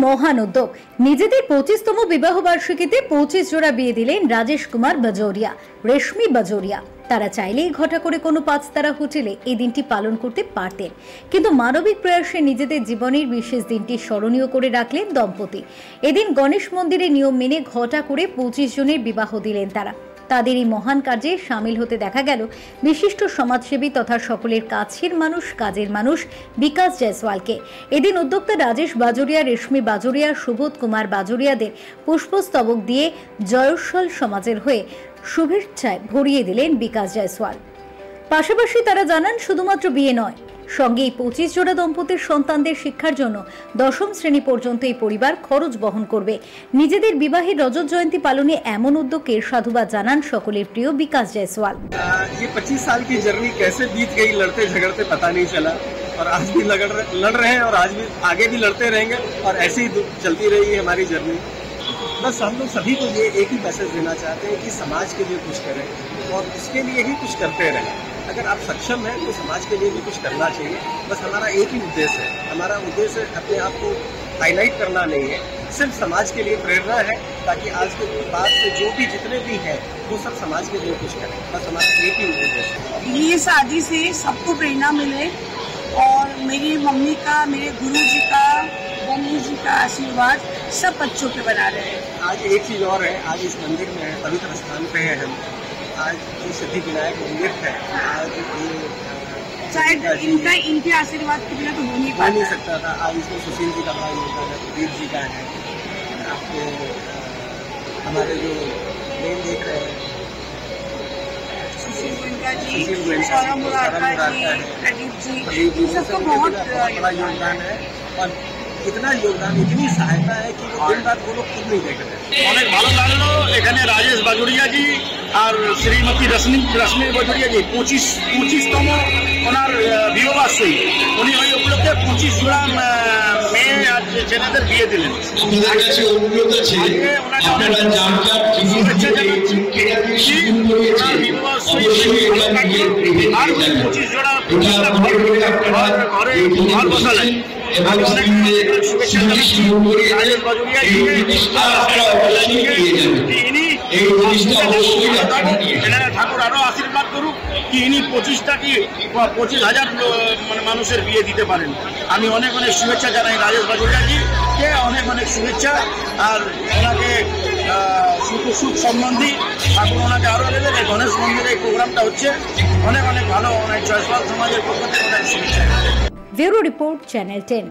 মহান উদ্যোগ। নিজেদের 25তম বিবাহ বার্ষিকীতে 25 জোড়া বিয়ে দিলেন রাজেশ কুমার বাজোরিয়া, রেশমি বাজোরিয়া। তারা চাইলেই ঘটা করে কোনো 5 তারা হোটেলে এই দিনটি পালন করতে পারতেন, কিন্তু মানবিক প্রয়াসে নিজেদের জীবনের বিশেষ দিনটি স্মরণীয় করে রাখলেন দম্পতি। এদিন গণেশ মন্দিরে নিয়ম মেনে ঘটা করে 25 জনের বিবাহ দিলেন তারা। তাদের এই মহান কাজে সামিল হতে দেখা গেল বিশিষ্ট সমাজসেবী তথা সকলের কাছের মানুষ, কাজের মানুষ বিকাশ জয়সওয়ালকে। এদিন উদ্যোক্তা রাজেশ বাজোরিয়া, রেশমি বাজোরিয়া, সুবোধ কুমার বাজোরিয়াদের পুষ্পস্তবক দিয়ে জয়সওয়াল সমাজের হয়ে শুভেচ্ছায় ভরিয়ে দিলেন বিকাশ জয়সওয়াল। পাশাপাশি তারা জানান, শুধুমাত্র বিয়ে নয়, সঙ্গে 25 জোড়া দম্পতির সন্তানদের শিক্ষার জন্য 10ম শ্রেণী পর্যন্ত এই পরিবার খরচ বহন করবে। নিজেদের বিবাহের রজত জয়ন্তী পালনে এমন উদ্যোগের সাধুবাদ জানান সকলের প্রিয় বিকাশ জয়সওয়াল। ये 25 साल की जर्नी कैसे बीत गई, लड़ते झगड़ते पता नहीं चला, और आज भी लड़ रहे हैं और आज भी आगे भी लड़ते रहेंगे और ऐसे ही चलती रहेगी हमारी जर्नी। बस हम लोग सभी को ये एक ही मैसेज देना चाहते हैं कि समाज के लिए कुछ करें और उसके लिए ही कुछ करते रहें। अगर आप सक्षम हैं तो समाज के लिए भी कुछ करना चाहिए। बस हमारा एक ही उद्देश्य है, हमारा उद्देश्य अपने आप को हाईलाइट करना नहीं है, सिर्फ समाज के लिए प्रेरणा है, ताकि आज के बाद से जो भी जितने भी हैं वो सब समाज के लिए कुछ करें। बस हमारा एक ही उद्देश्य है। ये शादी से सबको प्रेरणा मिले और मेरी मम्मी का, मेरे गुरु जी का, गणेश जी का आशीर्वाद सब बच्चों पे बना रहे हैं। आज एक चीज़ और है, आज इस मंदिर में पवित्र स्थान पे है हम, आज जो सिद्धि विनायक मंदिर है, आज शायद इनके आशीर्वाद के बिना तो हो नहीं सकता था। आज इसमें सुशील जी का बड़ा योगदान है, प्रदीप जी का है, आपके हमारे जो मेन देख रहे हैं सुशील गोयनका जी, सौरभ मुरारका जी, प्रदीप जी, सबका बहुत बड़ा योगदान है। और इतना योगदान, इतनी सहायता है कि दिन रात वो लोग खुद नहीं देख रहे। অনেক ভালো লাগলো এখানে রাজেশ বাজোরিয়া জি আর শ্রীমতী রশ্মি বাজোরিয়া জি 25তম ওনার বিবাহবার্ষিকী, উনি ওই উপলক্ষে 25 জোড়া মেয়ে আর ছেলেদের বিয়ে দিলেন। আর 25 জোড়া ঘরে ঘর বসালেন। ঠাকুর আরো আশীর্বাদ করুক কি ইনি 25,000 মানে মানুষের বিয়ে দিতে পারেন। আমি অনেক অনেক শুভেচ্ছা জানাই রাজেশ বাজোরিয়াজিকে, অনেক অনেক শুভেচ্ছা। আর ওনাকে সুখ সম্বন্ধী ঠাকুর ওনাকে আরো দেবেন। এই গণেশ মন্দিরে এই প্রোগ্রামটা হচ্ছে অনেক অনেক ভালো, অনেক জয়সওয়াল সমাজের পক্ষ থেকে অনেক শুভেচ্ছা। Bureau report, channel 10।